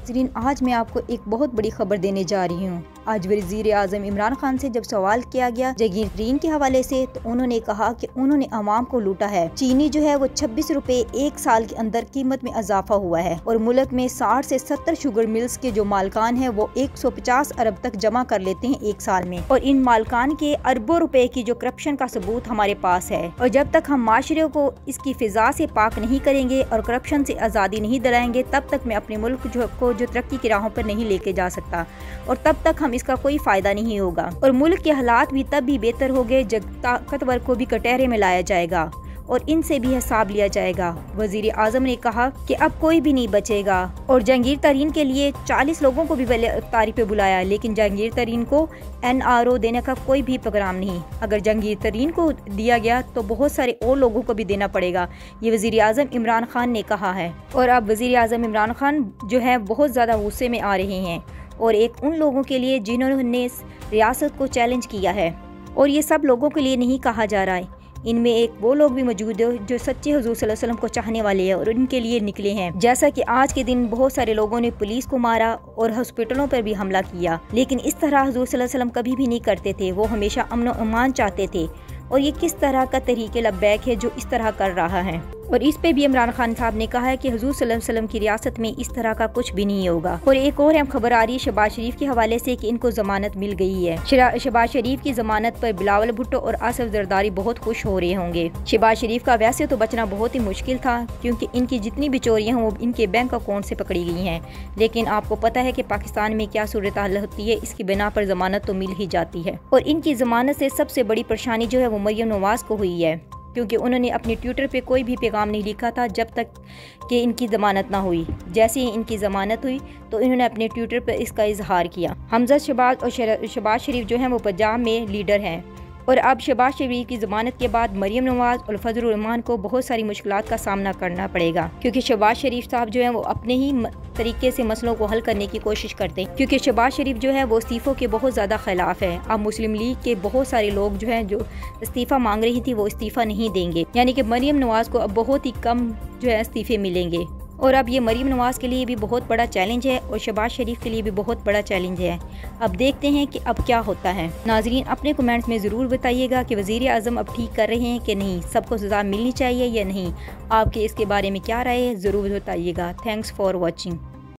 नाज़रीन, आज मैं आपको एक बहुत बड़ी खबर देने जा रही हूँ। आज वज़ीर आज़म इमरान खान से जब सवाल किया गया जागीर तरीन के हवाले से, तो उन्होंने कहा कि उन्होंने अवाम को लूटा है। चीनी जो है वो 26 रुपए एक साल के अंदर कीमत में इजाफा हुआ है और मुल्क में 60 से 70 शुगर मिल्स के जो मालकान है वो 150 अरब तक जमा कर लेते हैं एक साल में, और इन मालकान के अरबों रुपए की जो करप्शन का सबूत हमारे पास है। और जब तक हम माशरे को इसकी फिजा से पाक नहीं करेंगे और करप्शन से आज़ादी नहीं दिलाएंगे, तब तक मैं अपने मुल्क जो तरक्की की राहों पर नहीं लेके जा सकता, और तब तक हम इसका कोई फायदा नहीं होगा। और मुल्क के हालात भी तब भी बेहतर होंगे जब ताकतवर को भी कटहरे में लाया जाएगा और इनसे भी हिसाब लिया जाएगा। वज़ीर आज़म ने कहा कि अब कोई भी नहीं बचेगा, और जहांगीर तरीन के लिए 40 लोगों को भी तारीफ पे बुलाया, लेकिन जहांगीर तरीन को NRO देने का कोई भी प्रोग्राम नहीं। अगर जहांगीर तरीन को दिया गया तो बहुत सारे और लोगों को भी देना पड़ेगा, ये वज़ीर आज़म इमरान खान ने कहा है। और अब वज़ीर आज़म इमरान खान जो है बहुत ज़्यादा गुस्से में आ रहे हैं, और एक उन लोगों के लिए जिन्होंने रियासत को चैलेंज किया है, और ये सब लोगों के लिए नहीं कहा जा रहा है। इनमें एक वो लोग भी मौजूद है जो सच्चे हुजूर सल्लल्लाहु अलैहि वसल्लम को चाहने वाले हैं और उनके लिए निकले हैं। जैसा कि आज के दिन बहुत सारे लोगों ने पुलिस को मारा और हॉस्पिटलों पर भी हमला किया, लेकिन इस तरह हुजूर सल्लल्लाहु अलैहि वसल्लम कभी भी नहीं करते थे। वो हमेशा अमन और अमान चाहते थे, और ये किस तरह का तरीके लब्बैक है जो इस तरह कर रहा है। और इस पे भी इमरान खान साहब ने कहा है कि हुजूर सल्लल्लाहु अलैहि वसल्लम की रियासत में इस तरह का कुछ भी नहीं होगा। और एक और अहम खबर आ रही है शहबाज शरीफ के हवाले से कि इनको जमानत मिल गई है। शहबाज शरीफ की जमानत पर बिलावल भुट्टो और आसिफ जरदारी बहुत खुश हो रहे होंगे। शहबाज शरीफ का वैसे तो बचना बहुत ही मुश्किल था, क्योंकि इनकी जितनी भी चोरियां हैं वो इनके बैंक अकाउंट से पकड़ी गई हैं, लेकिन आपको पता है कि पाकिस्तान में क्या सूरत हाल होती है, इसकी बिना पर जमानत तो मिल ही जाती है। और इनकी जमानत से सबसे बड़ी परेशानी जो है वो मरियम नवाज को हुई है, क्योंकि उन्होंने अपने ट्विटर पे कोई भी पैगाम नहीं लिखा था जब तक कि इनकी ज़मानत ना हुई। जैसे ही इनकी ज़मानत हुई तो इन्होंने अपने ट्विटर पर इसका इजहार किया। हमजा शहबाज और शहबाज शरीफ जो हैं वो पंजाब में लीडर हैं, और अब शहबाज शरीफ की ज़मानत के बाद मरियम नवाज और फजलुर रहमान को बहुत सारी मुश्किलात का सामना करना पड़ेगा, क्योंकि शहबाज शरीफ साहब जो हैं वो अपने ही तरीके से मसलों को हल करने की कोशिश करते हैं। क्योंकि शहबाज शरीफ जो है वो इस्तीफ़ों के बहुत ज़्यादा खिलाफ है। अब मुस्लिम लीग के बहुत सारे लोग जो हैं जो इस्तीफ़ा मांग रही थी वो इस्तीफ़ा नहीं देंगे, यानी कि मरियम नवाज को अब बहुत ही कम जो है इस्तीफ़े मिलेंगे। और अब ये मरियम नवाज के लिए भी बहुत बड़ा चैलेंज है और शहबाज शरीफ के लिए भी बहुत बड़ा चैलेंज है। अब देखते हैं कि अब क्या होता है। नाजरीन, अपने कमेंट्स में ज़रूर बताइएगा कि वज़ीर आज़म अब ठीक कर रहे हैं कि नहीं, सबको सज़ा मिलनी चाहिए या नहीं। आपके इसके बारे में क्या राय है, ज़रूर बताइएगा। Thanks for watching.